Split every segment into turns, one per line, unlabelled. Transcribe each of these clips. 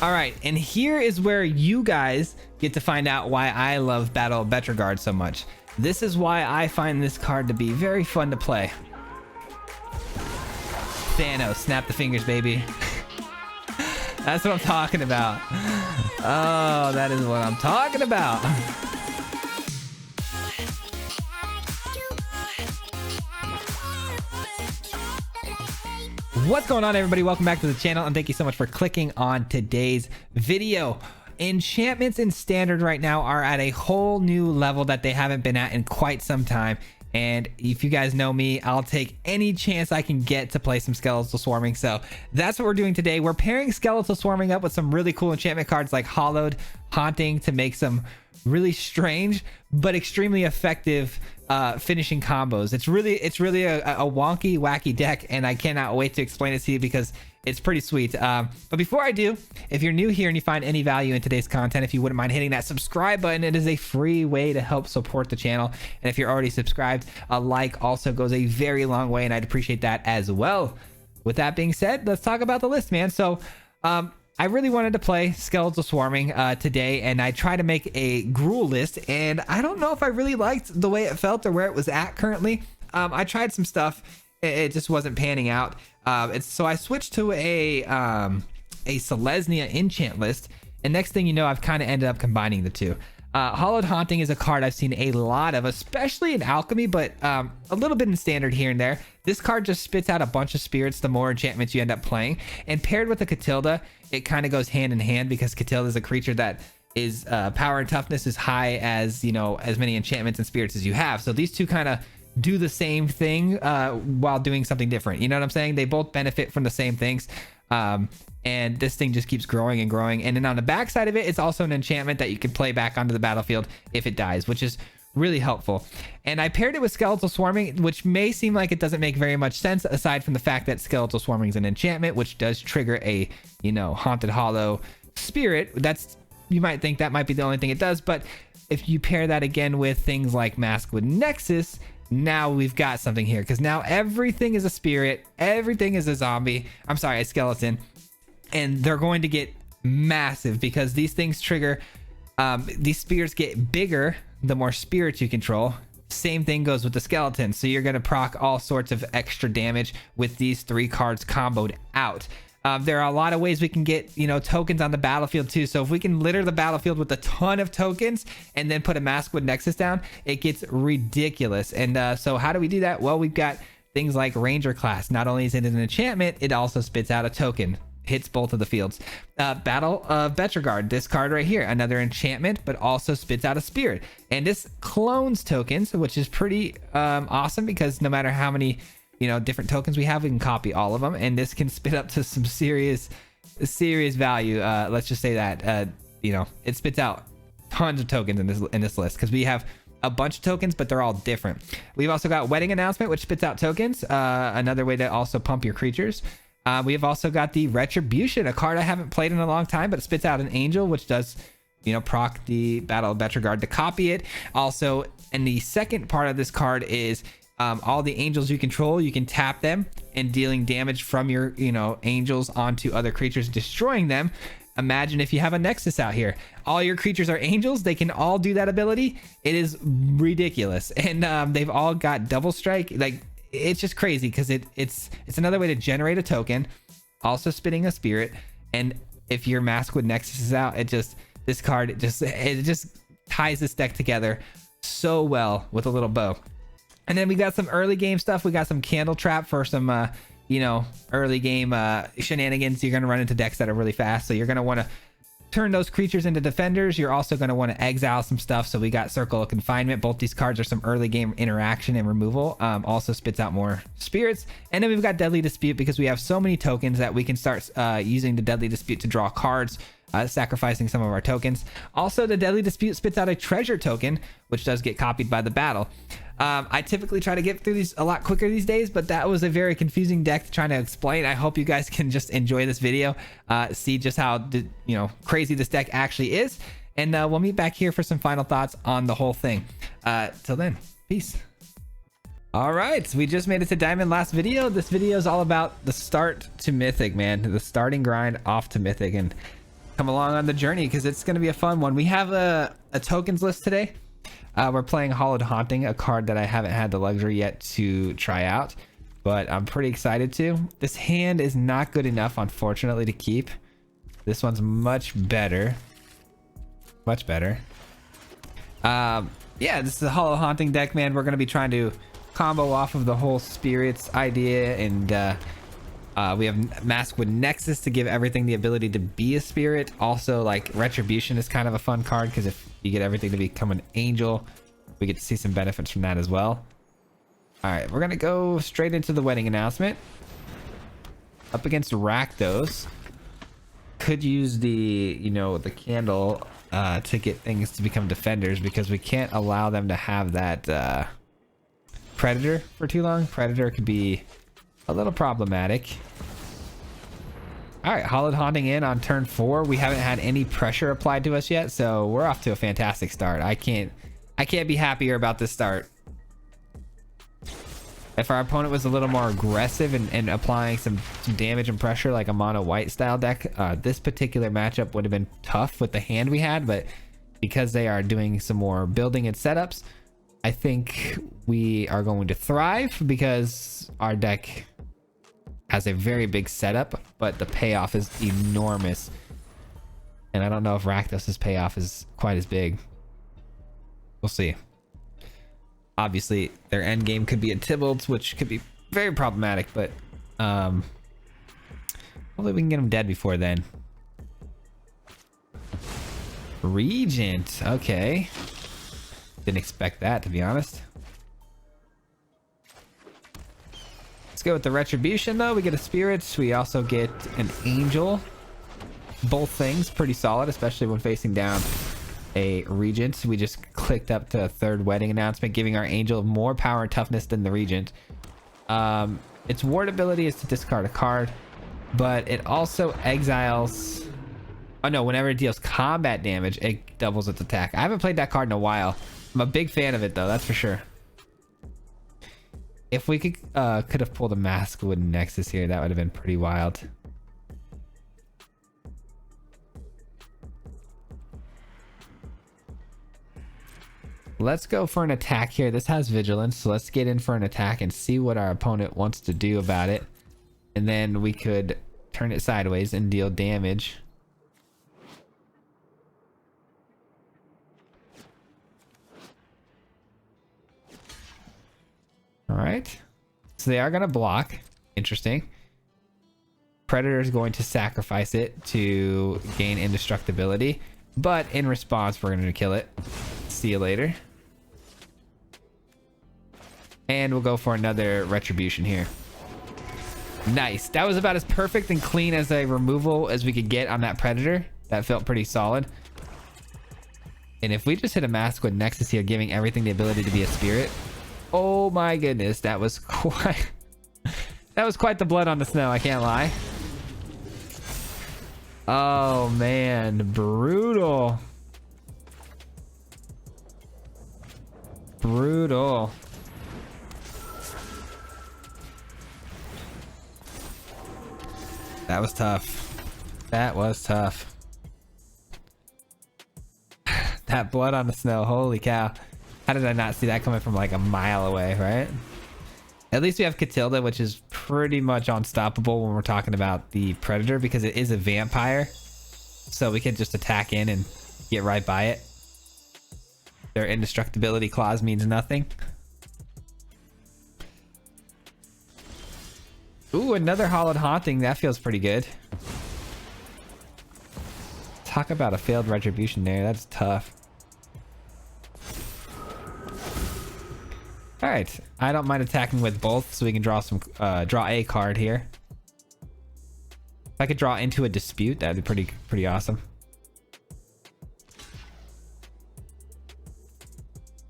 All right, and here is where you guys get to find out why I love Battle of Betrogard so much. This is why I find this card to be very fun to play. Thanos, snap the fingers, baby. That's what I'm talking about. Oh, that is what I'm talking about. What's going on, everybody? Welcome back to the channel, and thank you so much for clicking on today's video. Enchantments in standard right now are at a whole new level that they haven't been at in quite some time. And if you guys know me, I'll take any chance I can get to play some skeletal swarming. So that's what we're doing today. We're pairing skeletal swarming up with some really cool enchantment cards like Hollowed Haunting to make some really strange but extremely effective finishing combos. It's really a wonky, wacky deck, and I cannot wait to explain it to you because it's pretty sweet. But before I do, if you're new here and you find any value in today's content, if you wouldn't mind hitting that subscribe button, it is a free way to help support the channel. And if you're already subscribed, a like also goes a very long way, and I'd appreciate that as well. With that being said, let's talk about the list, man. So I really wanted to play skeletal swarming today, and I tried to make a gruel list, and I don't know if I really liked the way it felt or where it was at currently. I tried some stuff, it just wasn't panning out. So I switched to a Selesnya enchant list, and next thing you know, I've kind of ended up combining the two. Hollowed Haunting is a card I've seen a lot of, especially in alchemy, but a little bit in standard here and there. This card just spits out a bunch of spirits the more enchantments you end up playing, and paired with the Catilda, it kind of goes hand in hand because Catilda is a creature that is power and toughness is high as, you know, as many enchantments and spirits as you have. So these two kind of do the same thing while doing something different. You know what I'm saying? They both benefit from the same things. And this thing just keeps growing and growing. And then on the back side of it, it's also an enchantment that you can play back onto the battlefield if it dies, which is really helpful. And I paired it with skeletal swarming, which may seem like it doesn't make very much sense aside from the fact that skeletal swarming is an enchantment, which does trigger a, you know, haunted hollow spirit. That's, you might think that might be the only thing it does, but if you pair that again with things like Maskwood Nexus, now we've got something here, because now everything is a spirit, everything is a zombie, I'm sorry, a skeleton, and they're going to get massive because these things trigger, these spirits get bigger the more spirits you control. Same thing goes with the skeleton, so you're going to proc all sorts of extra damage with these three cards comboed out. There are a lot of ways we can get, you know, tokens on the battlefield too. So if we can litter the battlefield with a ton of tokens and then put a Maskwood Nexus down, it gets ridiculous. And so how do we do that? Well, we've got things like Ranger class. Not only is it an enchantment, it also spits out a token. Hits both of the fields. Battle of Betrogard, this card right here, another enchantment, but also spits out a spirit. And this clones tokens, which is pretty awesome because no matter how many, you know, different tokens we have, we can copy all of them, and this can spit up to some serious value. Let's just say that you know, it spits out tons of tokens in this list because we have a bunch of tokens, but they're all different. We've also got Wedding Announcement, which spits out tokens, another way to also pump your creatures. We have also got the Retribution, a card I haven't played in a long time, but it spits out an angel, which does, you know, proc the Battle of Betrogard to copy it. Also, and the second part of this card is all the angels you control, you can tap them and dealing damage from your, you know, angels onto other creatures, destroying them. Imagine if you have a Nexus out here. All your creatures are angels. They can all do that ability. It is ridiculous. And they've all got double strike. Like, it's just crazy because it's another way to generate a token, also spitting a spirit. And if your Maskwood Nexus is out, this card just ties this deck together so well with a little bow. And then we got some early game stuff. We got some Candle Trap for some you know, early game shenanigans. You're going to run into decks that are really fast, so you're going to want to turn those creatures into defenders. You're also going to want to exile some stuff. So we got Circle of Confinement. Both these cards are some early game interaction and removal. Also spits out more spirits. And then we've got Deadly Dispute because we have so many tokens that we can start using the Deadly Dispute to draw cards, sacrificing some of our tokens. Also, the Deadly Dispute spits out a treasure token, which does get copied by the battle. I typically try to get through these a lot quicker these days, but that was a very confusing deck trying to explain. I hope you guys can just enjoy this video, see just how, you know, crazy this deck actually is, and we'll meet back here for some final thoughts on the whole thing. Till then, peace. All right, we just made it to Diamond last video. This video is all about the start to Mythic, man, the starting grind off to Mythic, and come along on the journey because it's going to be a fun one. We have a tokens list today. We're playing Hollowed Haunting, a card that I haven't had the luxury yet to try out, but I'm pretty excited to. This hand is not good enough, unfortunately, to keep. This one's much better. Much better. Yeah, this is a Hollowed Haunting deck, man. We're going to be trying to combo off of the whole spirits idea, and we have Mask with Nexus to give everything the ability to be a spirit. Also, like, Retribution is kind of a fun card because if you get everything to become an angel, we get to see some benefits from that as well. All right, we're gonna go straight into the wedding announcement. Up against Rakdos. Could use the, you know, the candle to get things to become defenders because we can't allow them to have that Predator for too long. Predator could be a little problematic. All right, Hollowed Haunting in on turn 4. We haven't had any pressure applied to us yet, so we're off to a fantastic start. I can't be happier about this start. If our opponent was a little more aggressive and applying some damage and pressure like a mono white style deck, this particular matchup would have been tough with the hand we had, but because they are doing some more building and setups, I think we are going to thrive because our deck has a very big setup, but the payoff is enormous. And I don't know if Rakdos' payoff is quite as big. We'll see. Obviously, their end game could be a Tybalt's, which could be very problematic, but hopefully we can get them dead before then. Regent, okay. Didn't expect that, to be honest. Let's go with the Retribution, though. We get a Spirit. We also get an Angel. Both things pretty solid, especially when facing down a Regent. We just clicked up to a third wedding announcement, giving our Angel more power and toughness than the Regent. Its ward ability is to discard a card, but it also exiles... Oh no, whenever it deals combat damage, it doubles its attack. I haven't played that card in a while. I'm a big fan of it, though, that's for sure. If we could have pulled a Mask with Nexus here, that would have been pretty wild. Let's go for an attack here. This has Vigilance, so let's get in for an attack and see what our opponent wants to do about it. And then we could turn it sideways and deal damage. All right, so they are going to block. Interesting. Predator is going to sacrifice it to gain indestructibility, but in response, we're going to kill it. See you later. And we'll go for another Retribution here. Nice. That was about as perfect and clean as a removal as we could get on that Predator. That felt pretty solid. And if we just hit a Mask with Nexus here, giving everything the ability to be a spirit. Oh my goodness, that was quite the blood on the snow, I can't lie. Oh man, brutal. Brutal. That was tough. That was tough. That blood on the snow, holy cow. How did I not see that coming from like a mile away, right? At least we have Catilda, which is pretty much unstoppable when we're talking about the Predator because it is a vampire. So we can just attack in and get right by it. Their indestructibility clause means nothing. Ooh, another Hollowed Haunting. That feels pretty good. Talk about a failed Retribution there. That's tough. All right, I don't mind attacking with both, so we can draw some draw a card here. If I could draw into a Dispute, that'd be pretty awesome.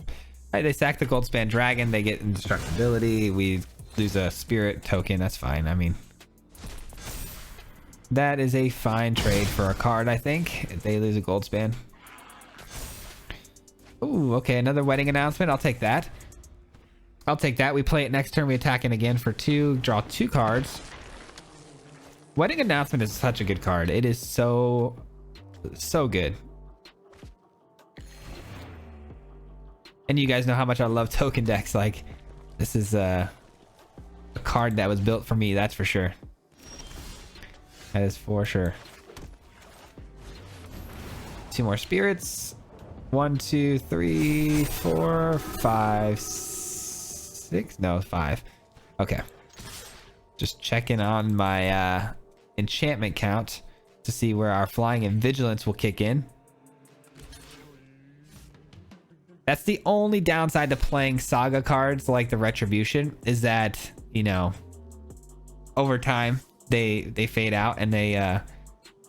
All right, they sack the Goldspan Dragon. They get indestructibility. We lose a Spirit token. That's fine. I mean, that is a fine trade for a card, I think. If they lose a Goldspan. Ooh, okay, another wedding announcement. I'll take that. I'll take that. We play it next turn. We attack in again for 2. Draw 2 cards. Wedding Announcement is such a good card. It is so So good. And you guys know how much I love token decks. Like, this is a card that was built for me, that's for sure. That is for sure. 2 more spirits. 1, 2, 3, 4, 5, 6. No, 5. Okay. Just checking on my enchantment count to see where our flying and vigilance will kick in. That's the only downside to playing saga cards like the Retribution, is that, you know, over time they fade out and they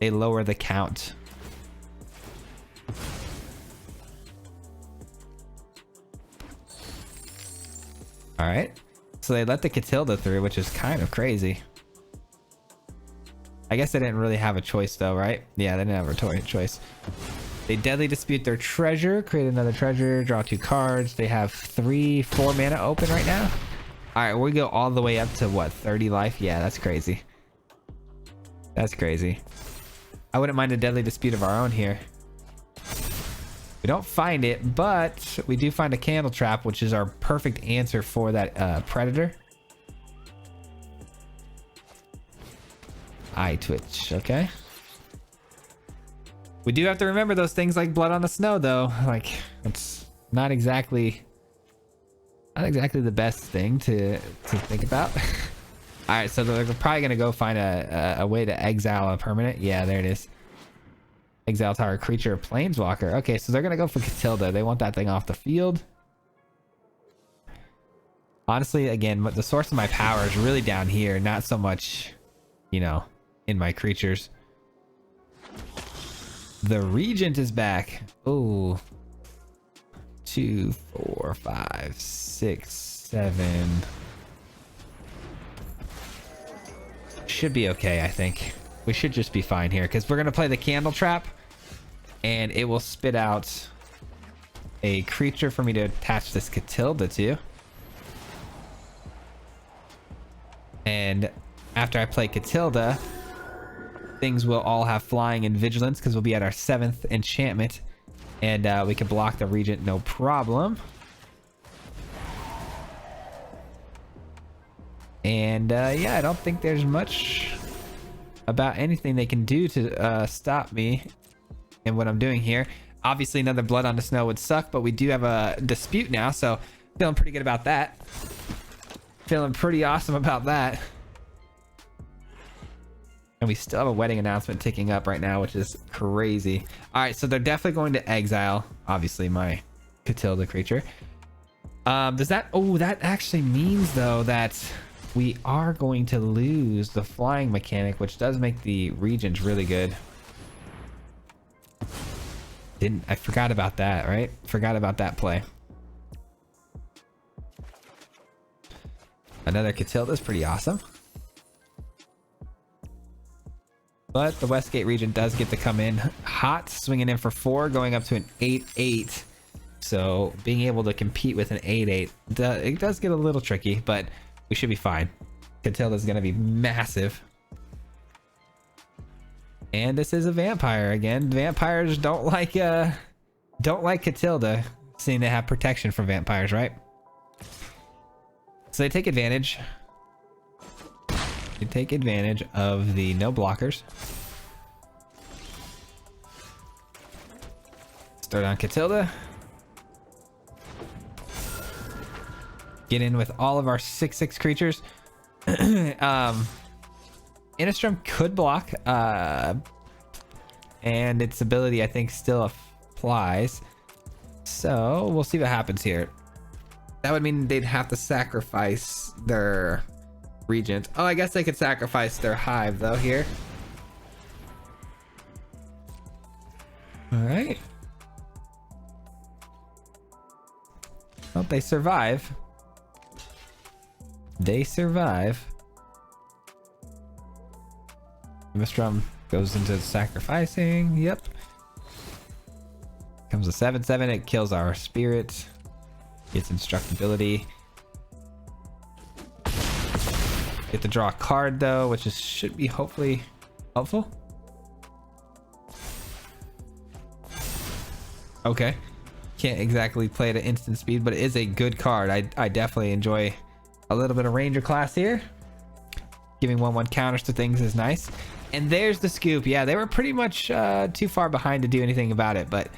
lower the count. All right, so they let the Catilda through, which is kind of crazy. I guess they didn't really have a choice though, right? Yeah, they didn't have a choice. They deadly dispute their treasure, create another treasure, draw 2 cards. They have 3 4 mana open right now. All right, we go all the way up to what, 30 life? Yeah, that's crazy. That's crazy. I wouldn't mind a deadly dispute of our own here. We don't find it, but we do find a candle trap, which is our perfect answer for that predator. Eye twitch, okay. We do have to remember those things like blood on the snow, though. Like, it's not exactly the best thing to think about. All right, so they're probably gonna go find a way to exile a permanent. Yeah, there it is. Exile target creature or planeswalker. Okay, so they're gonna go for Catilda. They want that thing off the field. Honestly, again, the source of my power is really down here, not so much, you know, in my creatures. The Regent is back. Oh, 2, 4, 5, 6, 7. Should be okay, I think. We should just be fine here because we're gonna play the candle trap, and it will spit out a creature for me to attach this Catilda to. And after I play Catilda, things will all have flying and vigilance because we'll be at our 7th enchantment, and we can block the Regent no problem. And yeah, I don't think there's much about anything they can do to stop me in what I'm doing here. Obviously another blood on the snow would suck, but we do have a dispute now, so feeling pretty good about that. Feeling pretty awesome about that. And we still have a wedding announcement ticking up right now, which is crazy. All right, so they're definitely going to exile, obviously, my Catilda creature. Does that... Oh, that actually means, though, that we are going to lose the flying mechanic, which does make the Regent really good. I forgot about that, right? Forgot about that play. Another Catilda is pretty awesome. But the Westgate Regent does get to come in hot, swinging in for 4, going up to an 8/8. So being able to compete with an 8/8, it does get a little tricky, but we should be fine. Catilda's going to be massive. And this is a vampire again. Vampires don't like Catilda, seeing they have protection from vampires, right? So they take advantage. They take advantage of the no blockers. Start on Catilda. Get in with all of our 6/6 creatures. Innistrad could block, and its ability I think still applies. So we'll see what happens here. That would mean they'd have to sacrifice their Regent. Oh, I guess they could sacrifice their Hive though here. All right. Well, they survive. They survive. Mistrum goes into sacrificing. Yep. Comes a 7/7. It kills our spirit. Gets instructability. Get to draw a card though, which should be hopefully helpful. Okay. Can't exactly play it at instant speed, but it is a good card. I definitely enjoy a little bit of Ranger class here. Giving 1/1 counters to things is nice. And there's the scoop. Yeah, they were pretty much too far behind to do anything about it, but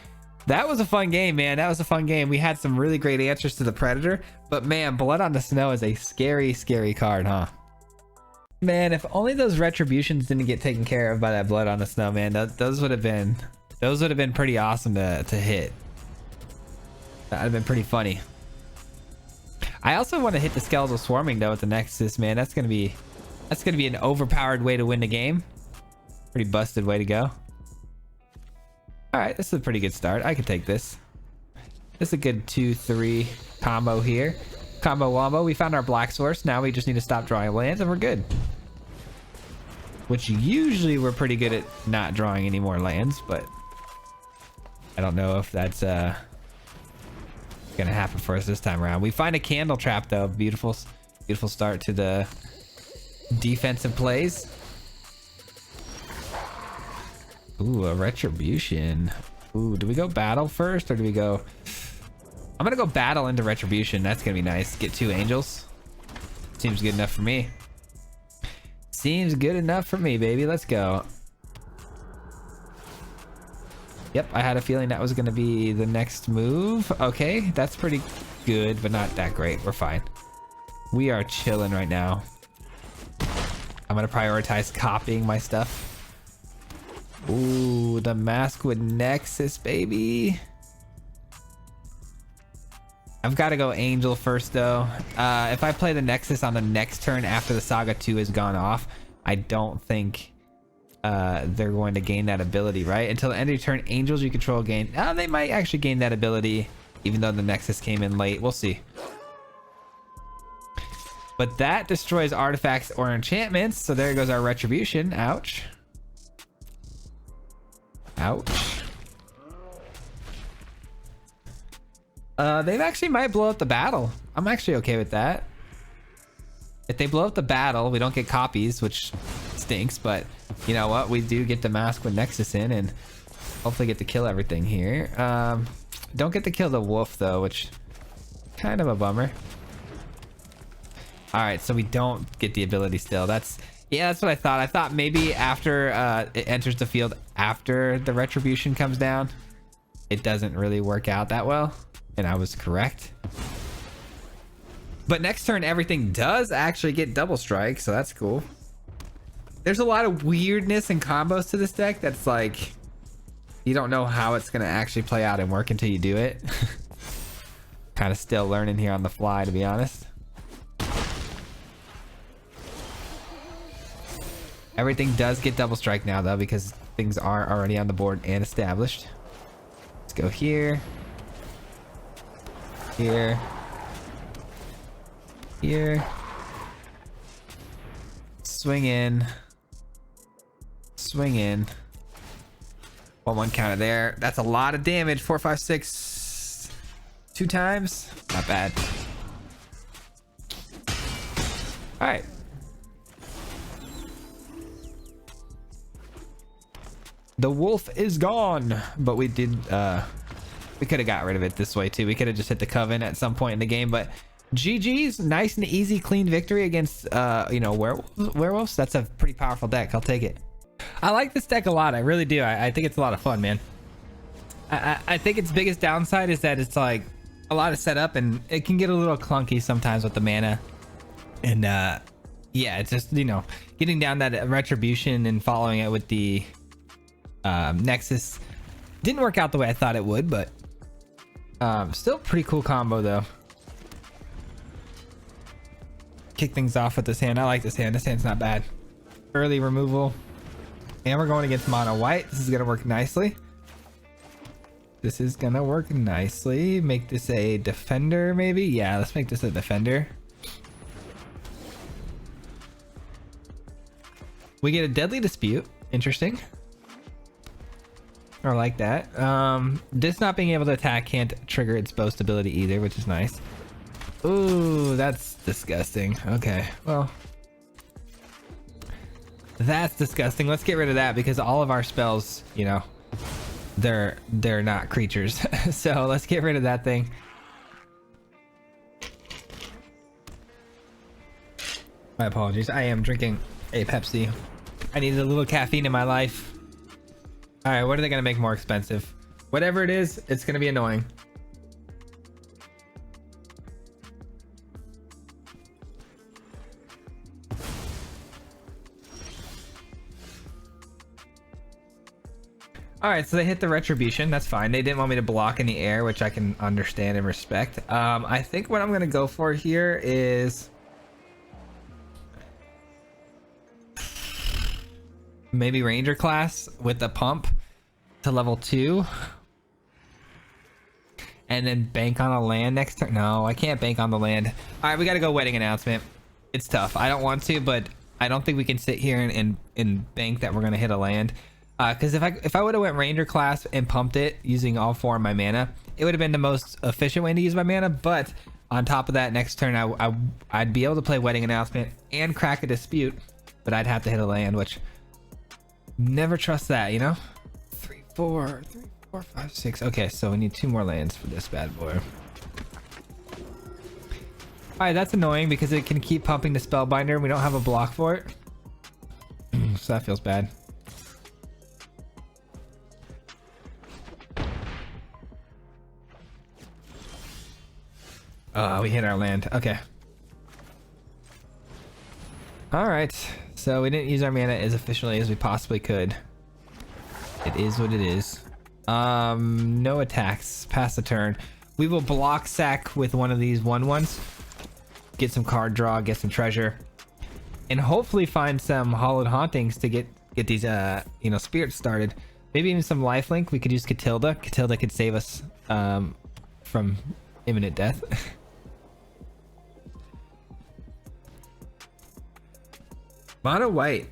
that was a fun game, man. That was a fun game. We had some really great answers to the Predator, but man, Blood on the Snow is a scary, scary card, huh? Man, if only those retributions didn't get taken care of by that Blood on the Snow, man. Those would have been pretty awesome to hit. That'd have been pretty funny. I also want to hit the Skeletal Swarming though with the Nexus, man. That's gonna be an overpowered way to win the game. Pretty busted way to go. All right, this is a pretty good start. I could take this. This is a good 2-3 combo here. Combo wombo. We found our black source. Now we just need to stop drawing lands and we're good. Which usually we're pretty good at not drawing any more lands, but I don't know if that's gonna happen for us this time around. We find a candle trap though. Beautiful start to the defensive plays. Ooh, a retribution. Ooh, do we go battle first or do we go... I'm gonna go battle into retribution. That's gonna be nice. Get 2 angels. Seems good enough for me. Seems good enough for me, baby. Let's go. Yep, I had a feeling that was gonna be the next move. Okay, that's pretty good, but not that great. We're fine. We are chilling right now. I'm gonna prioritize copying my stuff. Ooh, the mask with Nexus, baby. I've got to go Angel first, though. If I play the Nexus on the next turn after the Saga 2 has gone off, I don't think they're going to gain that ability, right? Until the end of your turn, Angels you control gain. They might actually gain that ability, even though the Nexus came in late. We'll see. But that destroys artifacts or enchantments, so there goes our Retribution. Ouch. Ouch. They actually might blow up the battle. I'm actually okay with that. If they blow up the battle, we don't get copies, which stinks, but you know what? We do get the mask with Nexus in and hopefully get to kill everything here. Don't get to kill the wolf though, which kind of a bummer. All right, so we don't get the ability still. Yeah, that's what I thought. I thought maybe after it enters the field after the retribution comes down, it doesn't really work out that well. And I was correct. But next turn, everything does actually get double strike. So that's cool. There's a lot of weirdness and combos to this deck. That's like, you don't know how it's going to actually play out and work until you do it. Kind of still learning here on the fly, to be honest. Everything does get double strike now though, because things are already on the board and established. Let's go here. Here. Here. Swing in. Swing in. 1/1 counter there. That's a lot of damage. 4, 5, 6. 2 times. Not bad. All right. The wolf is gone, but we did we could have got rid of it this way too. We could have just hit the coven at some point in the game, but GG's, nice and easy, clean victory against you know, werewolves. That's a pretty powerful deck. I'll take it. I like this deck a lot. I really do. I think it's a lot of fun, man. I think its biggest downside is that it's like a lot of setup and it can get a little clunky sometimes with the mana. And yeah, it's just, you know, getting down that retribution and following it with the Nexus didn't work out the way I thought it would, but still pretty cool combo though. Kick things off with this hand. I like this hand. This hand's not bad. Early removal. And we're going against mono white. This is gonna work nicely. This is gonna work nicely. Make this a defender maybe. Yeah, let's make this a defender. We get a deadly dispute. Interesting. I like that. This not being able to attack can't trigger its boast ability either, which is nice. Ooh, that's disgusting. Okay, well, that's disgusting. Let's get rid of that because all of our spells, you know, they're not creatures. So let's get rid of that thing. My apologies. I am drinking a Pepsi. I needed a little caffeine in my life. All right, what are they gonna make more expensive? Whatever it is, it's gonna be annoying. All right, so they hit the retribution. That's fine. They didn't want me to block in the air, which I can understand and respect. I think what I'm gonna go for here is maybe Ranger class with the pump to level 2, and then bank on a land next turn. No, I can't bank on the land. All right, we got to go wedding announcement. It's tough. I don't want to, but I don't think we can sit here and bank that we're gonna hit a land. Because if I would have went Ranger class and pumped it using all 4 of my mana, it would have been the most efficient way to use my mana. But on top of that, next turn I'd be able to play wedding announcement and crack a dispute, but I'd have to hit a land, which never trust that, you know. 3, 4, 5, 6. Okay, so we need 2 more lands for this bad boy. All right, that's annoying because it can keep pumping the Spellbinder and we don't have a block for it. So that feels bad. We hit our land. Okay. All right. So we didn't use our mana as efficiently as we possibly could. It is what it is. No attacks. Pass the turn. We will block sack with one of these 1/1s. Get some card draw, get some treasure, and hopefully find some Hallowed Hauntings to get these you know, spirits started. Maybe even some lifelink. We could use Catilda. Catilda could save us from imminent death. Mono white.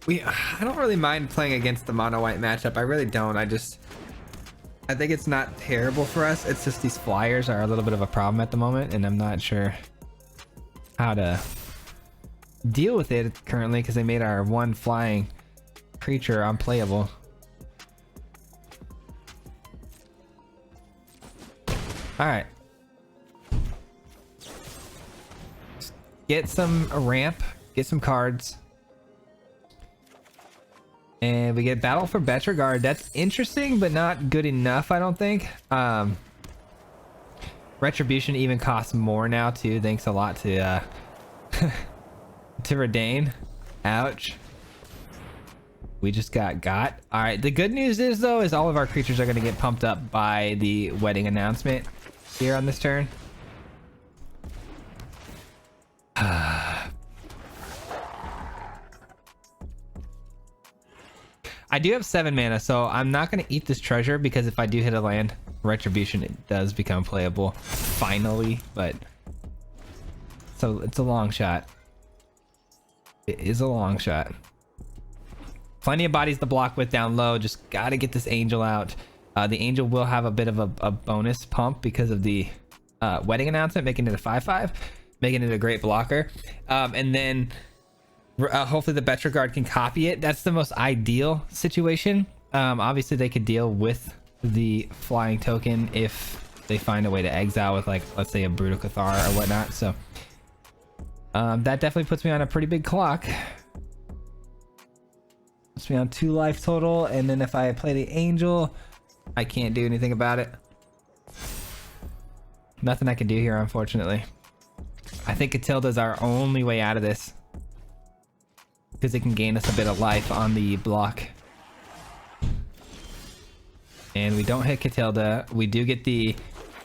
I don't really mind playing against the mono white matchup. I really don't. I think it's not terrible for us. It's just these flyers are a little bit of a problem at the moment, and I'm not sure how to deal with it currently because they made our 1 flying creature unplayable. All right. Get some ramp. Get some cards. And we get Battle for Betrogard. That's interesting, but not good enough, I don't think. Retribution even costs more now, too. Thanks a lot to to Redain. Ouch. We just got. All right, the good news is, though, is all of our creatures are going to get pumped up by the wedding announcement here on this turn. I do have 7 mana, so I'm not going to eat this treasure because if I do hit a land, Retribution, it does become playable finally, but so it's a long shot. It is a long shot. Plenty of bodies to block with down low. Just got to get this Angel out. The Angel will have a bit of a bonus pump because of the wedding announcement, making it a 5/5, making it a great blocker. And then hopefully the Betrogard can copy it. That's the most ideal situation. Obviously they could deal with the flying token if they find a way to exile with, like, let's say a Brutal Cathar or whatnot. So that definitely puts me on a pretty big clock. Puts me on 2 life total, and then if I play the Angel, I can't do anything about it. Nothing I can do here, unfortunately. I think Catilda's our only way out of this, because it can gain us a bit of life on the block. And we don't hit Catilda. We do get the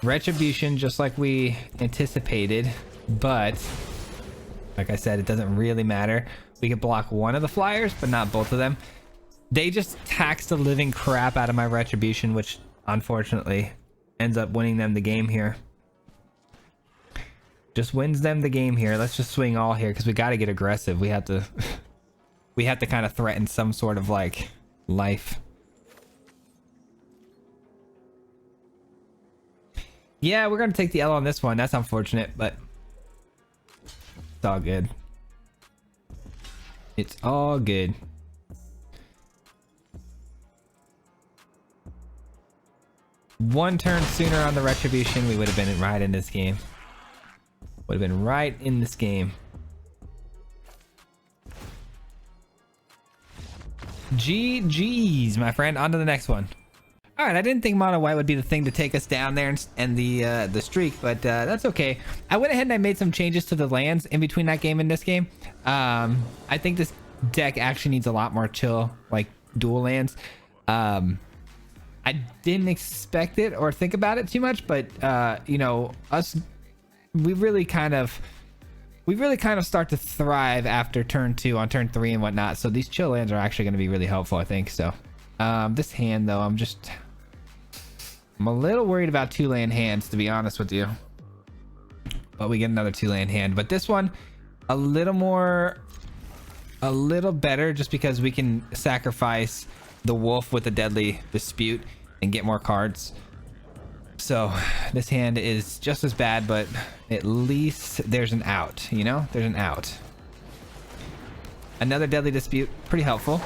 Retribution just like we anticipated, but like I said, it doesn't really matter. We can block one of the flyers, but not both of them. They just tax the living crap out of my Retribution, which unfortunately ends up winning them the game here. Just wins them the game here. Let's just swing all here because we got to get aggressive. We have to we have to kind of threaten some sort of, like, life. Yeah, we're gonna take the L on this one. That's unfortunate, but it's all good. It's all good. one turn sooner on the retribution, we would have been right in this game. Would have been right in this game. GG's, my friend. On to the next one. All right, I didn't think mono white would be the thing to take us down there and the streak, but that's okay. I went ahead and I made some changes to the lands in between that game and this game. I think this deck actually needs a lot more chill, like dual lands. I didn't expect it or think about it too much, but you know, we really kind of start to thrive after turn 2 on turn 3 and whatnot. So these chill lands are actually going to be really helpful, I think. So this hand though, I'm a little worried about 2-land hands, to be honest with you. But we get another 2-land hand, but this one a little better, just because we can sacrifice the wolf with the deadly dispute and get more cards. So this hand is just as bad, but at least there's an out, you know? There's an out. Another deadly dispute, pretty helpful.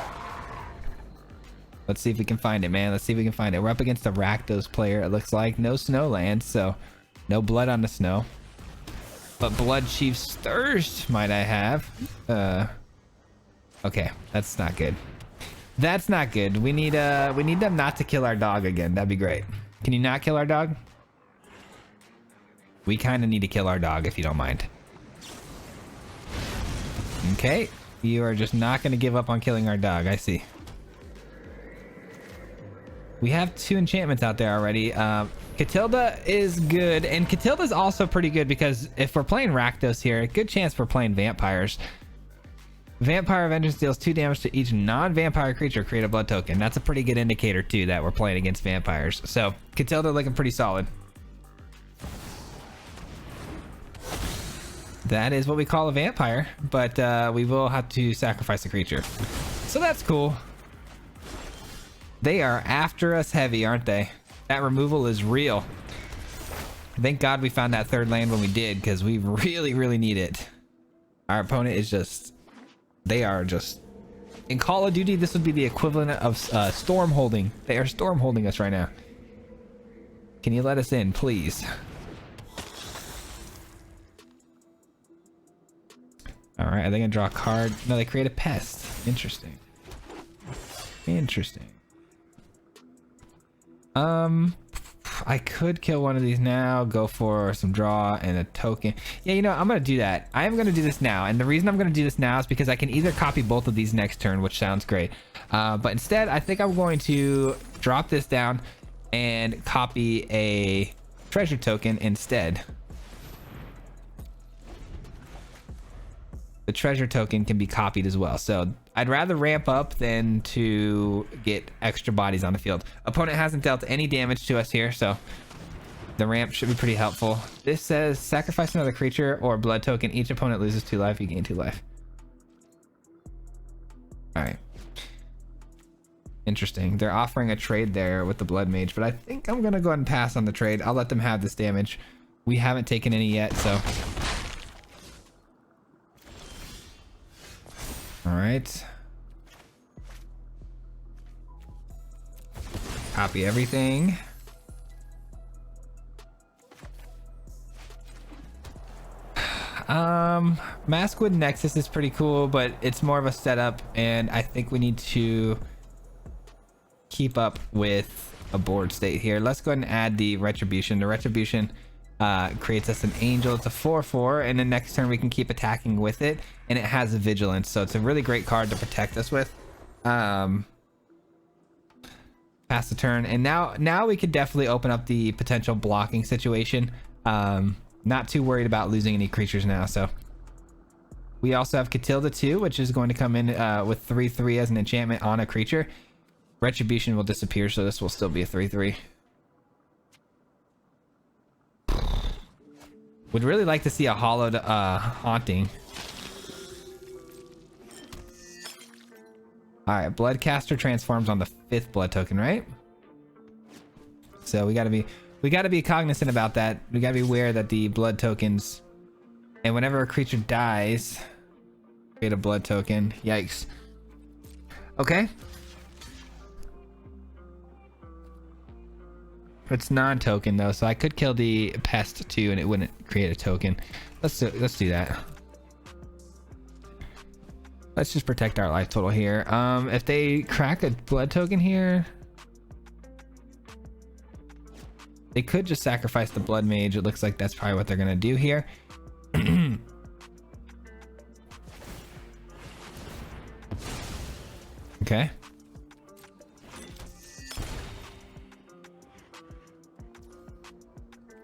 Let's see if we can find it, man. Let's see if we can find it. We're up against a Rakdos player, it looks like. No snow lands, so no blood on the snow. But Blood Chief's Thirst, might I have. Okay, that's not good. That's not good. We need them not to kill our dog again. That'd be great. Can you not kill our dog? We kind of need to kill our dog, if you don't mind. Okay, you are just not going to give up on killing our dog. I see. We have 2 enchantments out there already. Catilda is good, and Catilda's also pretty good because if we're playing Rakdos here, a good chance we're playing vampires. Vampire Vengeance deals 2 damage to each non-vampire creature. Create a blood token. That's a pretty good indicator too that we're playing against vampires. So Catilda looking pretty solid. That is what we call a vampire, but we will have to sacrifice a creature. So that's cool. They are after us heavy, aren't they? That removal is real. Thank God we found that 3rd land when we did, because we really need it. Our opponent is just... They are just... In Call of Duty, this would be the equivalent of storm holding. They are storm holding us right now. Can you let us in, please? All right, are they gonna draw a card? No, they create a pest. Interesting. Interesting. I could kill one of these now, go for some draw and a token. Yeah, you know, I'm gonna do that. I am gonna do this now, and the reason I'm gonna do this now is because I can either copy both of these next turn, which sounds great, but instead I think I'm going to drop this down and copy a treasure token instead. The treasure token can be copied as well, so I'd rather ramp up than to get extra bodies on the field. Opponent hasn't dealt any damage to us here, so the ramp should be pretty helpful. This says sacrifice another creature or blood token. Each opponent loses 2 life, you gain 2 life. All right. Interesting. They're offering a trade there with the blood mage, but I think I'm gonna go ahead and pass on the trade. I'll let them have this damage. We haven't taken any yet, so. All right. Copy everything. Maskwood Nexus is pretty cool, but it's more of a setup, and I think we need to keep up with a board state here. Let's go ahead and add the Retribution. The Retribution creates us an angel. It's a 4/4, and then next turn we can keep attacking with it, and it has a vigilance, so it's a really great card to protect us with. Pass the turn, and now we could definitely open up the potential blocking situation. Not too worried about losing any creatures now. So we also have Catilda 2, which is going to come in with 3/3 as an enchantment on a creature. Retribution will disappear, so this will still be a 3/3. Would really like to see a hollowed haunting. All right, Bloodcaster transforms on the 5th blood token, right? So we gotta be cognizant about that. We gotta be aware that the blood tokens, and whenever a creature dies, create a blood token. Yikes. Okay. It's non-token though, so I could kill the pest too and it wouldn't create a token. Let's do that. Let's just protect our life total here. If they crack a blood token here, they could just sacrifice the blood mage. It looks like that's probably what they're gonna do here. Okay.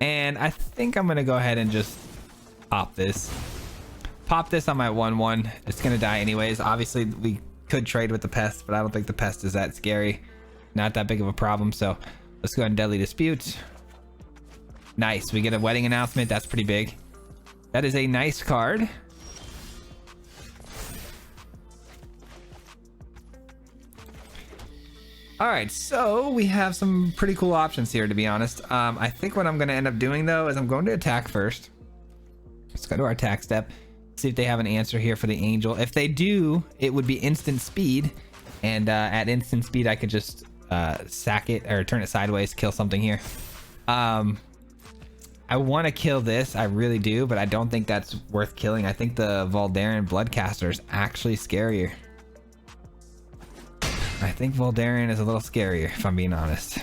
And I think I'm gonna go ahead and just pop this. Pop this on my 1/1. It's gonna die anyways. Obviously, we could trade with the pest, but I don't think the pest is that scary. Not that big of a problem. So let's go ahead and Deadly Dispute. Nice. We get a wedding announcement. That's pretty big. That is a nice card. All right, so we have some pretty cool options here, to be honest. I think what I'm going to end up doing, though, is I'm going to attack first. Let's go to our attack step. See if they have an answer here for the angel. If they do, it would be instant speed. And at instant speed, I could just sack it or turn it sideways, kill something here. I want to kill this. I really do, but I don't think that's worth killing. I think the Voldaren Bloodcaster is actually scarier. I think Voldaren is a little scarier, if I'm being honest.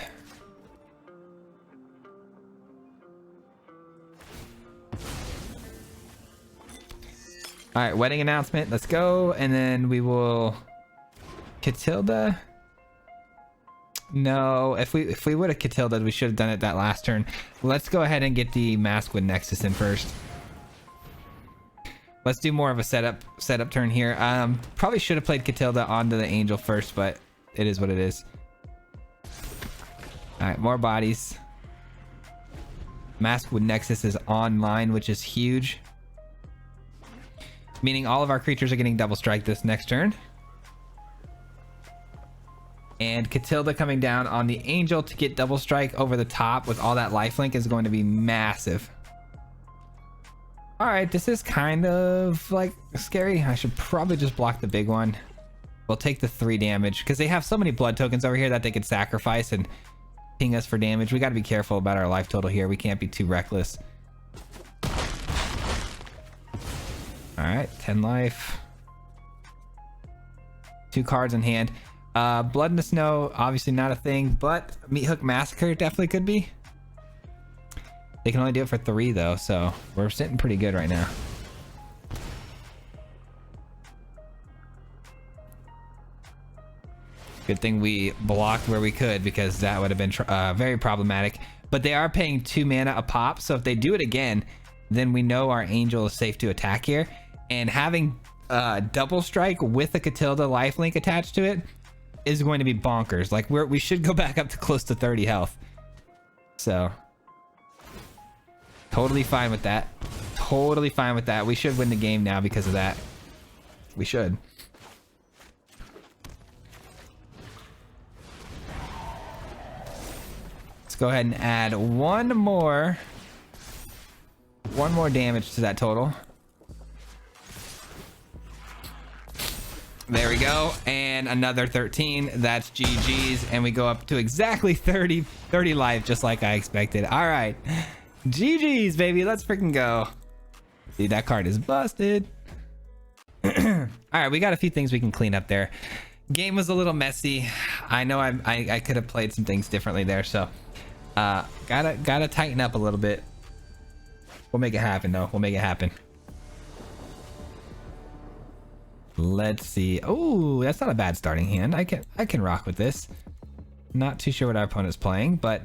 All right, wedding announcement. Let's go, and then we will Catilda. No, if we would have Catilda, we should have done it that last turn. Let's go ahead and get the Maskwood Nexus in first. Let's do more of a setup turn here. Probably should have played Catilda onto the angel first, but it is what it is. All right, more bodies. Maskwood Nexus is online, which is huge, meaning all of our creatures are getting double strike this next turn. And Catilda coming down on the angel to get double strike over the top with all that lifelink is going to be massive. All right, this is kind of like scary. I should probably just block the big one. We'll take the 3 damage because they have so many blood tokens over here that they could sacrifice and ping us for damage. We got to be careful about our life total here. We can't be too reckless. All right, 10 life. 2 cards in hand. Blood in the Snow, obviously not a thing, but Meat Hook Massacre definitely could be. They can only do it for 3 though, so we're sitting pretty good right now. Good thing we blocked where we could, because that would have been very problematic. But they are paying 2 mana a pop, so if they do it again, then we know our angel is safe to attack here. And having double strike with a Catilda lifelink attached to it is going to be bonkers. Like we should go back up to close to 30 health. So totally fine with that. Totally fine with that. We should win the game now because of that. We should. Let's go ahead and add one more damage to that total. There we go, and another 13. That's GG's, and we go up to exactly 30 life, just like I expected. All right, GG's, baby. Let's freaking go. Dude, that card is busted. All right, we got a few things we can clean up there. Game was a little messy. I know I could have played some things differently there, so gotta tighten up a little bit. We'll make it happen, though. We'll make it happen. Let's see. Oh, that's not a bad starting hand. I can rock with this. Not too sure what our opponent's playing, but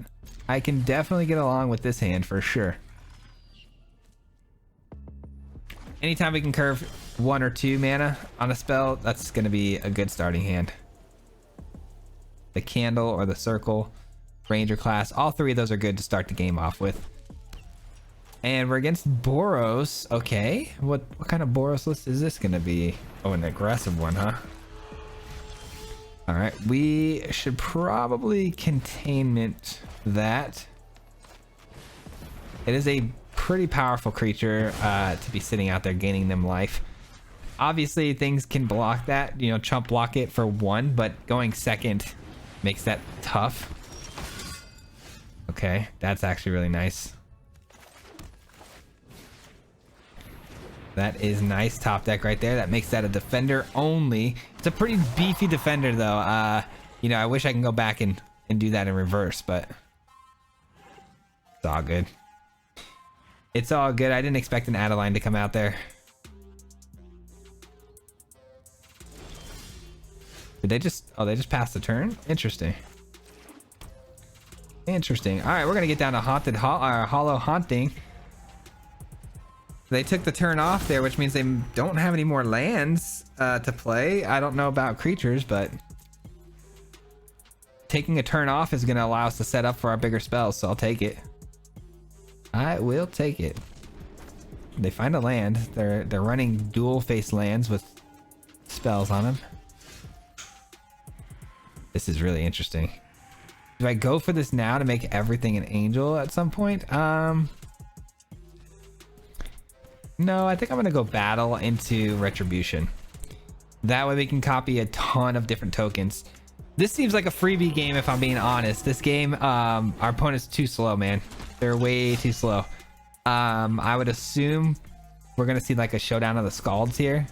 I can definitely get along with this hand for sure. Anytime we can curve 1 or 2 mana on a spell, that's going to be a good starting hand. The Candle or the Circle, Ranger class, all 3 of those are good to start the game off with. And we're against Boros. Okay, what kind of Boros list is this gonna be? Oh, an aggressive one, huh? All right, we should probably containment that. It is a pretty powerful creature to be sitting out there gaining them life. Obviously, things can block that, you know, chump block it for 1, but going second makes that tough. Okay, that's actually really nice. That is nice top deck right there. That makes that a defender only. It's a pretty beefy defender though. You know, I wish I can go back and do that in reverse, but it's all good. It's all good. I didn't expect an Adeline to come out there. Did they just... Oh, they just passed the turn? Interesting. Interesting. All right, we're gonna get down to haunted hollow haunting. They took the turn off there, which means they don't have any more lands to play. I don't know about creatures, but taking a turn off is gonna allow us to set up for our bigger spells, so I'll take it. I will take it. They find a land. They're running dual face lands with spells on them. This is really interesting. Do I go for this now to make everything an angel at some point? No, I think I'm gonna go battle into retribution. That way we can copy a ton of different tokens. This seems like a freebie game if I'm being honest. This game, our opponent's too slow, man. They're way too slow. I would assume we're gonna see like a showdown of the Scalds here.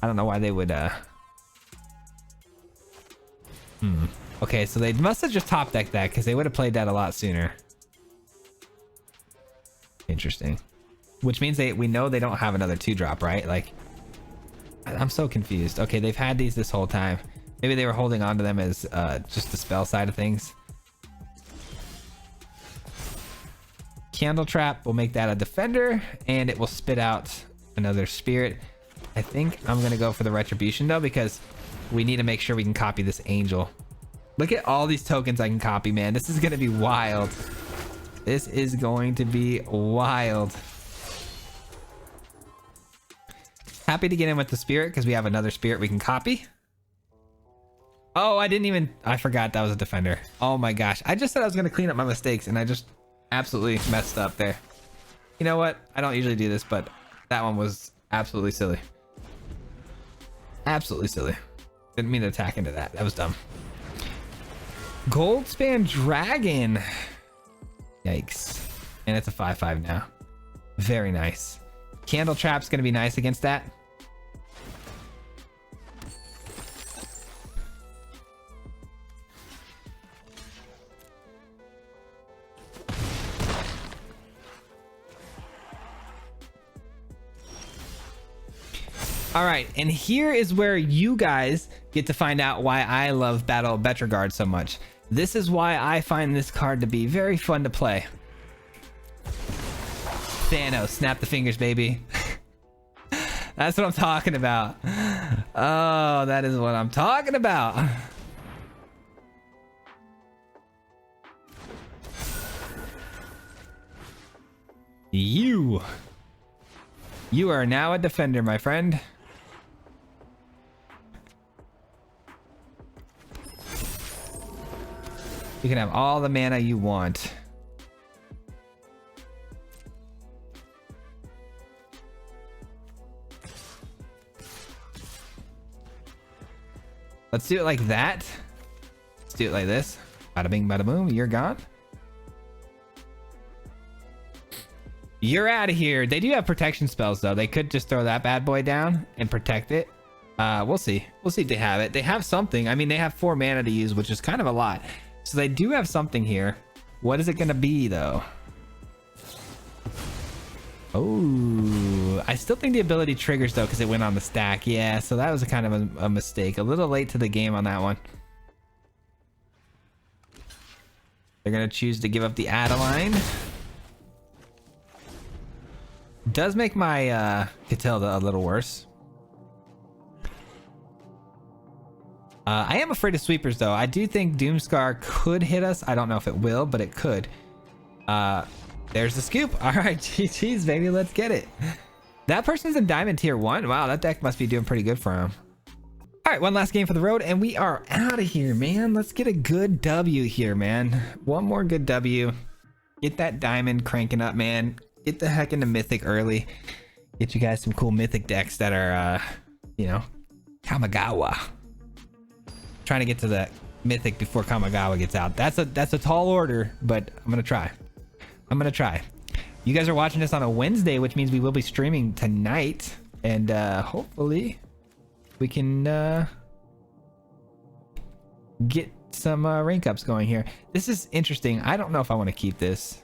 I don't know why they would Okay, so they must have just top decked that because they would have played that a lot sooner. Interesting. Which means we know they don't have another 2-drop, right? Like, I'm so confused. Okay, they've had these this whole time. Maybe they were holding on to them as just the spell side of things. Candle Trap will make that a defender, and it will spit out another spirit. I think I'm gonna go for the retribution though, because we need to make sure we can copy this angel. Look at all these tokens I can copy, man. This is gonna be wild. This is going to be wild. Happy to get in with the spirit because we have another spirit we can copy. Oh, I forgot that was a defender. Oh my gosh. I just said I was going to clean up my mistakes and I just absolutely messed up there. You know what? I don't usually do this, but that one was absolutely silly. Absolutely silly. Didn't mean to attack into that. That was dumb. Goldspan Dragon. Yikes. And it's a 5/5 now. Very nice. Candle Trap's going to be nice against that. All right, and here is where you guys get to find out why I love Battle of Betrogard so much. This is why I find this card to be very fun to play. Thanos, snap the fingers, baby. That's what I'm talking about. Oh, that is what I'm talking about. You are now a defender, my friend. You can have all the mana you want. Let's do it like that. Let's do it like this. Bada bing, bada boom. You're gone. You're out of here. They do have protection spells, though. They could just throw that bad boy down and protect it. We'll see. We'll see if they have it. They have something. I mean, they have 4 mana to use, which is kind of a lot. So they do have something here. What is it going to be, though? Oh, I still think the ability triggers, though, because it went on the stack. Yeah, so that was a kind of a mistake. A little late to the game on that one. They're going to choose to give up the Adeline. Does make my Catilda a little worse. I am afraid of sweepers, though. I do think Doomscar could hit us. I don't know if it will, but it could. There's the scoop. All right, GG's, baby. Let's get it. That person's in Diamond Tier 1. Wow, that deck must be doing pretty good for him. All right, one last game for the road, and we are out of here, man. Let's get a good W here, man. One more good W. Get that Diamond cranking up, man. Get the heck into Mythic early. Get you guys some cool Mythic decks that are, you know, Kamigawa. Trying to get to the mythic before Kamigawa gets out. That's a tall order, but I'm gonna try. I'm gonna try. You guys are watching this on a Wednesday, which means we will be streaming tonight, and hopefully we can get some rank ups going here. This is interesting. I don't know if I want to keep this.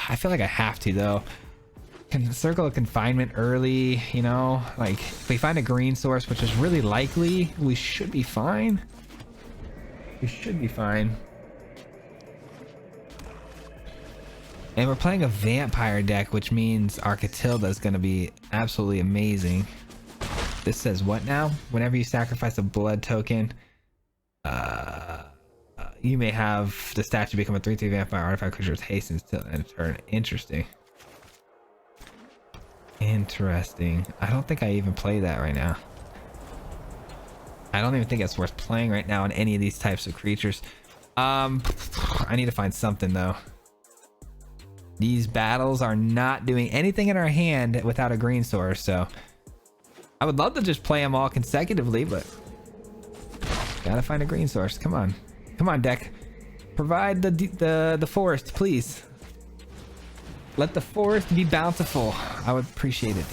I feel like I have to though. Circle of confinement early, you know, like if we find a green source, which is really likely, we should be fine. We should be fine. And we're playing a vampire deck, which means our Catilda is going to be absolutely amazing. This says what now? Whenever you sacrifice a blood token, you may have the statue become a 3/3 vampire artifact creature with haste until end of turn. Interesting. Interesting. I don't think I even play that right now. I don't even think it's worth playing right now on any of these types of creatures. I need to find something though. These battles are not doing anything in our hand without a green source, so I would love to just play them all consecutively, but gotta find a green source. Come on. Come on, deck. Provide the forest, please. Let the forest be bountiful. I would appreciate it.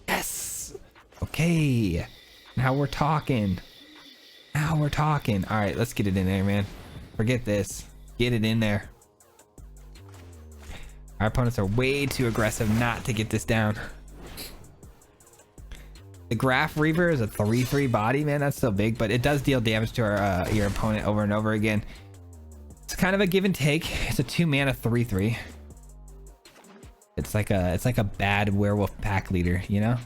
Yes. Okay. Now we're talking. Now we're talking. All right, let's get it in there, man. Forget this. Get it in there. Our opponents are way too aggressive not to get this down. The Graph Reaver is a 3/3 body, man. That's so big, but it does deal damage to our your opponent over and over again. It's kind of a give and take. It's a 2-mana 3/3. It's like a bad werewolf pack leader, you know?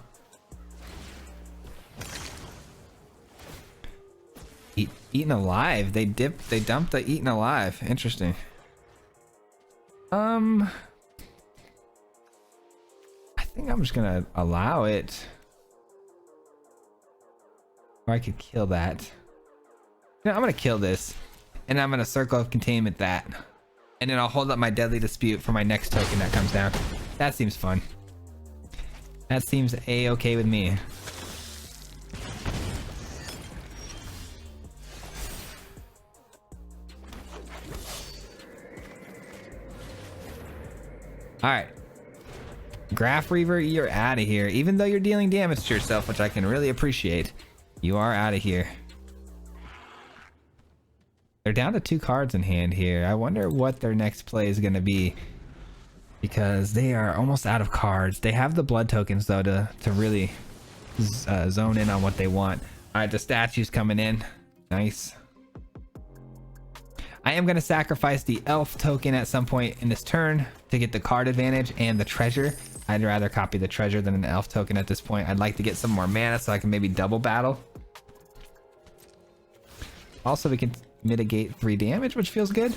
Eaten alive. They dumped the eaten alive. Interesting. I think I'm just gonna allow it. Or I could kill that. No, I'm gonna kill this. And I'm gonna Circle of Containment that. And then I'll hold up my Deadly Dispute for my next token that comes down. That seems fun. That seems a-okay with me. Alright. Graph Reaver, you're out of here. Even though you're dealing damage to yourself, which I can really appreciate, you are out of here. They're down to 2 cards in hand here. I wonder what their next play is going to be, because they are almost out of cards. They have the blood tokens though to really zone in on what they want. All right, the statue's coming in. Nice. I am going to sacrifice the elf token at some point in this turn to get the card advantage and the treasure. I'd rather copy the treasure than an elf token at this point. I'd like to get some more mana so I can maybe double battle. Also, we can mitigate 3 damage, which feels good.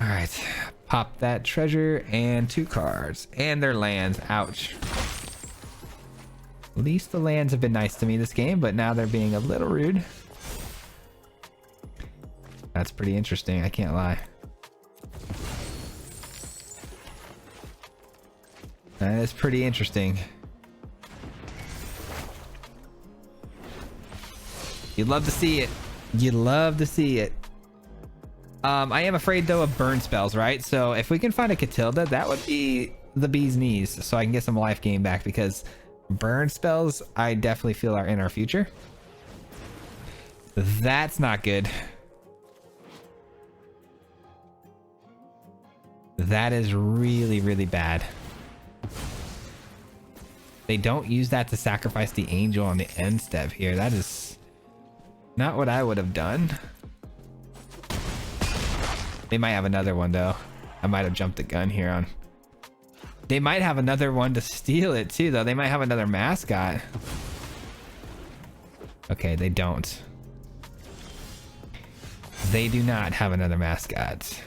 All right, pop that treasure and 2 cards and their lands. Ouch. At least the lands have been nice to me this game, but now they're being a little rude. That's pretty interesting, I can't lie. That is pretty interesting. You'd love to see it. You'd love to see it. I am afraid though of burn spells, right? So if we can find a Catilda, that would be the bee's knees, so I can get some life gain back, because burn spells I definitely feel are in our future. That's not good. That is really, really bad. They don't use that to sacrifice the angel on the end step here. That is not what I would have done. They might have another one though. I might have jumped the gun here on. They might have another one to steal it too though. They might have another mascot. Okay, they don't. They do not have another mascot.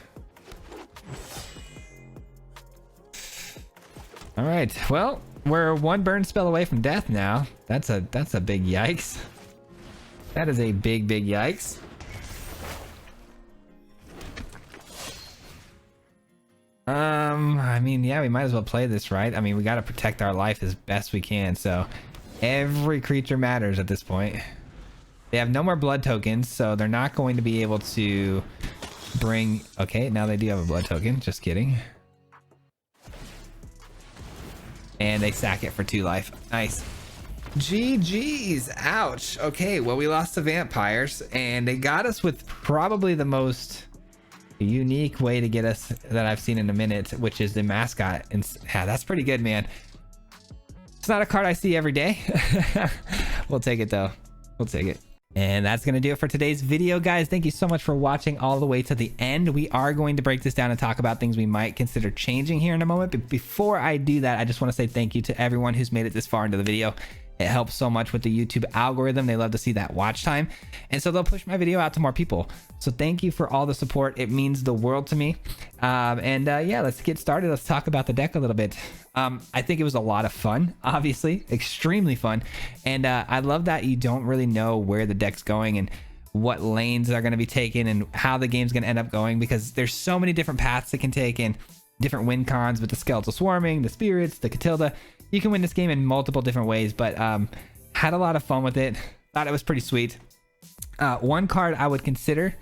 All right, well, we're 1 burn spell away from death now. That's a big yikes. That is a big yikes. I mean, yeah, we might as well play this, right? I mean, we got to protect our life as best we can, so Every creature matters at this point. They have no more blood tokens, so they're not going to be able to bring... Okay, now they do have a blood token. Just kidding. And they sack it for 2 life. Nice. GG's. Ouch. Okay, well, we lost the vampires, and they got us with probably the most unique way to get us that I've seen in a minute, which is the mascot. And yeah, that's pretty good, man. It's not a card I see every day. We'll take it, though. We'll take it. And that's going to do it for today's video, guys. Thank you so much for watching all the way to the end. We are going to break this down and talk about things we might consider changing here in a moment. But before I do that, I just want to say thank you to everyone who's made it this far into the video. It helps so much with the YouTube algorithm. They love to see that watch time. And so they'll push my video out to more people. So thank you for all the support. It means the world to me. Yeah, let's get started. Let's talk about the deck a little bit. I think it was a lot of fun, obviously, extremely fun. And I love that you don't really know where the deck's going and what lanes are going to be taken and how the game's going to end up going, because there's so many different paths it can take and different win cons with the skeletal swarming, the spirits, the Catilda. You can win this game in multiple different ways, but had a lot of fun with it. Thought it was pretty sweet. One card I would consider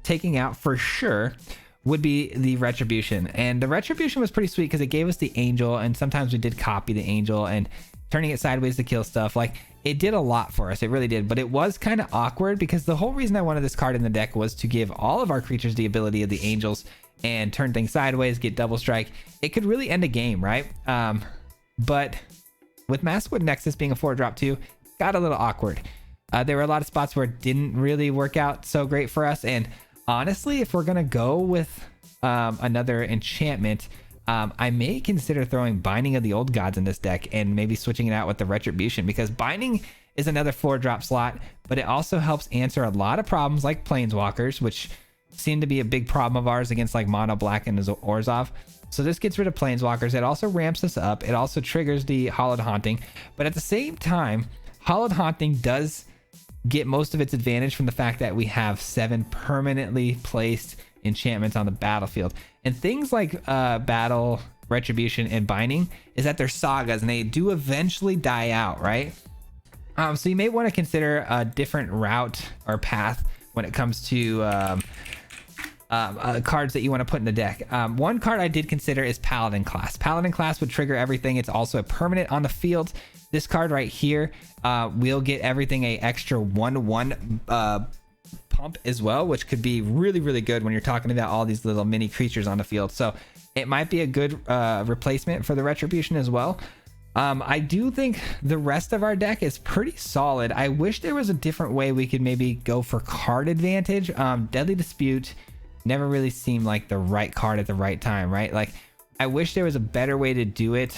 taking out for sure would be the Retribution. And the Retribution was pretty sweet because it gave us the Angel, and sometimes we did copy the Angel and turning it sideways to kill stuff. Like, it did a lot for us. It really did. But it was kind of awkward because the whole reason I wanted this card in the deck was to give all of our creatures the ability of the Angels and turn things sideways, get double strike. It could really end a game, right? But with Maskwood Nexus being a 4-drop too, got a little awkward. There were a lot of spots where it didn't really work out so great for us. And honestly, if we're going to go with another enchantment, I may consider throwing Binding of the Old Gods in this deck and maybe switching it out with the Retribution, because Binding is another 4-drop slot, but it also helps answer a lot of problems like Planeswalkers, which seem to be a big problem of ours against like Mono Black and Orzhov. So this gets rid of Planeswalkers. It also ramps us up. It also triggers the Hollowed Haunting. But at the same time, Hollowed Haunting does get most of its advantage from the fact that we have 7 permanently placed enchantments on the battlefield. And things like Battle, Retribution, and Binding is that they're sagas and they do eventually die out, right? So you may want to consider a different route or path when it comes to cards that you want to put in the deck. One card I did consider is Paladin Class. Paladin Class would trigger everything. It's also a permanent on the field. This card right here will get everything a extra 1/1 pump as well, which could be really, really good when you're talking about all these little mini creatures on the field. So it might be a good replacement for the Retribution as well. I do think the rest of our deck is pretty solid. I wish there was a different way we could maybe go for card advantage. Deadly Dispute never really seemed like the right card at the right time, right? Like, I wish there was a better way to do it.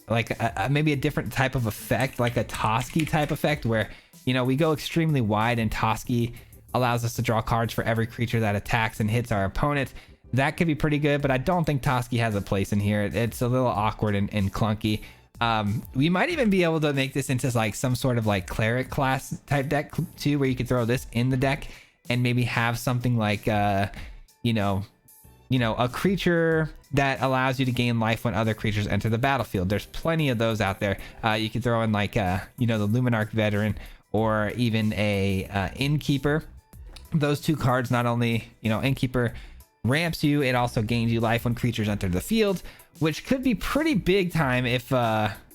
Like maybe a different type of effect, like a Toski type effect where, you know, we go extremely wide and Toski allows us to draw cards for every creature that attacks and hits our opponent. That could be pretty good, but I don't think Toski has a place in here. It's a little awkward and clunky. We might even be able to make this into like some sort of like Cleric class type deck too, where you could throw this in the deck and maybe have something like, you know, a creature that allows you to gain life when other creatures enter the battlefield. There's plenty of those out there. You could throw in like, you know, the Luminarch Veteran or even a Innkeeper. Those 2 cards, not only, you know, Innkeeper ramps you, it also gains you life when creatures enter the field, which could be pretty big time if,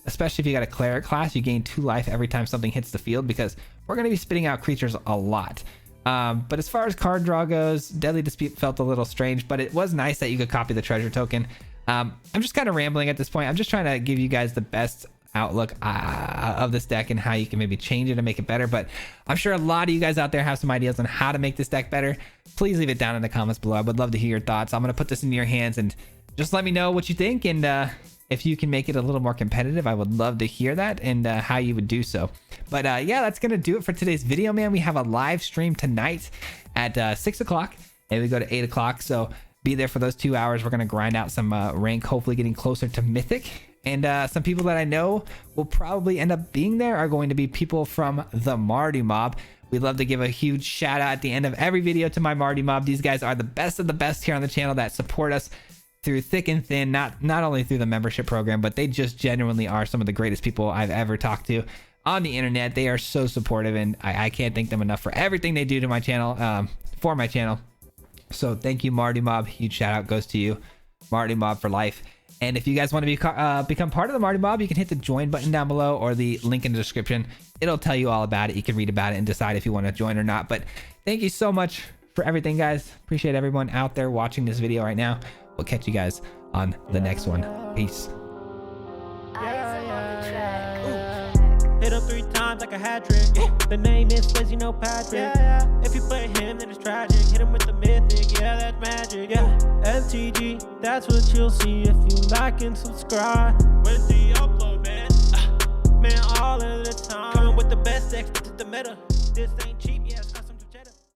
especially if you got a Cleric class, you gain 2 life every time something hits the field, because we're going to be spitting out creatures a lot. But as far as card draw goes, Deadly Dispute felt a little strange, but it was nice that you could copy the treasure token. I'm just kind of rambling at this point. I'm just trying to give you guys the best outlook of this deck and how you can maybe change it and make it better. But I'm sure a lot of you guys out there have some ideas on how to make this deck better. Please leave it down in the comments below. I would love to hear your thoughts. I'm going to put this in your hands and just let me know what you think. And if you can make it a little more competitive, I would love to hear that and how you would do so. But yeah, that's going to do it for today's video, man. We have a live stream tonight at 6 o'clock and we go to 8 o'clock. So be there for those 2 hours. We're going to grind out some rank, hopefully getting closer to Mythic. And some people that I know will probably end up being there are going to be people from the Marty Mob. We'd love to give a huge shout out at the end of every video to my Marty Mob. These guys are the best of the best here on the channel that support us through thick and thin, not only through the membership program, but they just genuinely are some of the greatest people I've ever talked to on the internet. They are so supportive, and I can't thank them enough for everything they do to my channel, for my channel. So thank you, Marty Mob. Huge shout out goes to you, Marty Mob for life. And if you guys want to become part of the Marty Mob, you can hit the join button down below or the link in the description. It'll tell you all about it. You can read about it and decide if you want to join or not. But thank you so much for everything, guys. Appreciate everyone out there watching this video right now. We'll catch you guys on the next one. Peace.
Hit him 3 times like a hat trick. The name is Fizzy, no Patrick. If you play him, then it's tragic. Hit him with the mythic, yeah, that's magic. MTG, that's what you'll see if you like and subscribe. With the upload, man. Man, all of the time. Coming with the best decks, this is the meta. This ain't